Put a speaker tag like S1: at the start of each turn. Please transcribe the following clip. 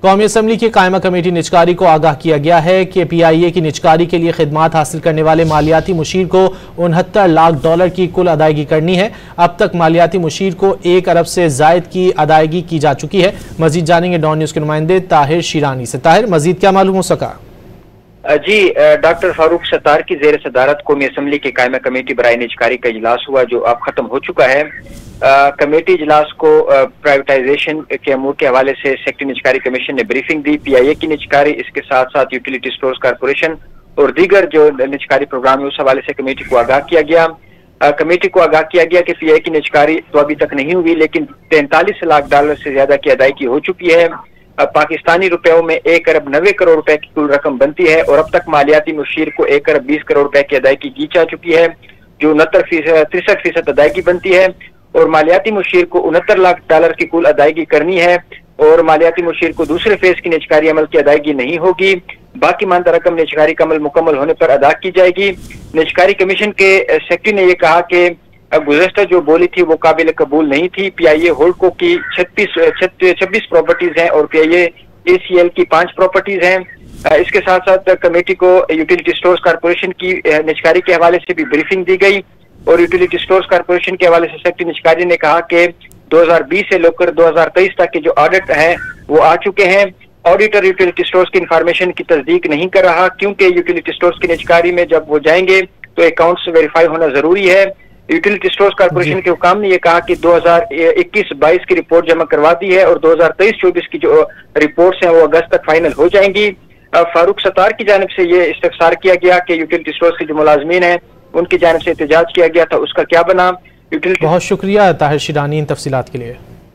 S1: कौमी असम्बली की कायमा कमेटी निजकारी को आगाह किया गया है कि PIA की निजकारी के लिए खिदमात हासिल करने वाले मालियाती मुशीर को $69 लाख की कुल अदायगी करनी है। अब तक मालियाती मुशीर को 1 अरब से जायद की अदायगी की जा चुकी है। मजीद जानेंगे डॉन न्यूज के नुमाइंदे ताहिर शिरानी से। ताहिर, मजीद क्या मालूम हो सका?
S2: जी, डॉक्टर फारूक सत्तार की जेर सदारत कौमी असम्बली की कायमा कमेटी बराए निजकारी का इजलास हुआ, जो अब खत्म हो चुका है। कमेटी इजलास को प्राइवेटाइजेशन के अमूर के हवाले से सेक्रेटरी निजकारी कमीशन ने ब्रीफिंग दी। PIA की निजकारी, इसके साथ साथ यूटिलिटी स्टोर्स कॉर्पोरेशन और दीगर जो निजकारी प्रोग्राम है उस हवाले से कमेटी को आगाह किया गया। कमेटी को आगाह किया गया कि PIA की निजकारी तो अभी तक नहीं हुई, लेकिन $43 लाख से ज्यादा की अदायगी हो चुकी है। पाकिस्तानी रुपयों में 1 अरब 90 करोड़ रुपए की कुल रकम बनती है और अब तक मालियाती मुशीर को 1 अरब 20 करोड़ रुपए की अदायगी की जा चुकी है, जो 63% अदायगी बनती है। और मालियाती मुशीर को $69 लाख की कुल अदायगी करनी है और मालियाती मुशीर को दूसरे फेज की निजकारी अमल की अदायगी नहीं होगी। बाकी मानदा रकम निजकारी का अमल मुकम्मल होने पर अदा की जाएगी। निजकारी कमीशन के सेक्रेटरी ने यह कहा कि गुज़श्ता जो बोली थी वो काबिल कबूल नहीं थी। PIA होल्डको की 26 प्रॉपर्टीज हैं और PIA ACL की 5 प्रॉपर्टीज हैं। इसके साथ साथ कमेटी को यूटिलिटी स्टोर्स कॉर्पोरेशन की निजकारी के हवाले से भी ब्रीफिंग दी गई और यूटिलिटी स्टोर्स कॉर्पोरेशन के हवाले से सेक्रेटरी निजकारी ने कहा कि 2020 से लेकर 2023 तक के जो ऑडिट हैं वो आ चुके हैं। ऑडिटर यूटिलिटी स्टोर्स की इंफॉर्मेशन की तस्दीक नहीं कर रहा, क्योंकि यूटिलिटी स्टोर्स की निजकारी में जब वो जाएंगे तो अकाउंट्स वेरीफाई होना जरूरी है। यूटिलिटी स्टोर्स कॉर्पोरेशन के हुकाम ने यह कहा कि 2021-22 की रिपोर्ट जमा करवा दी है और 2023-24 की जो रिपोर्ट्स हैं वो अगस्त तक फाइनल हो जाएंगी। फारूक सत्तार की जानिब से ये इस्तफसार किया गया कि यूटिलिटी स्टोर्स के जो मुलाजमीन हैं उनकी जानिब से एहतजाज किया गया था, उसका क्या बना।
S1: बहुत शुक्रिया ताहिर शिरानी इन तफसीलात के लिए।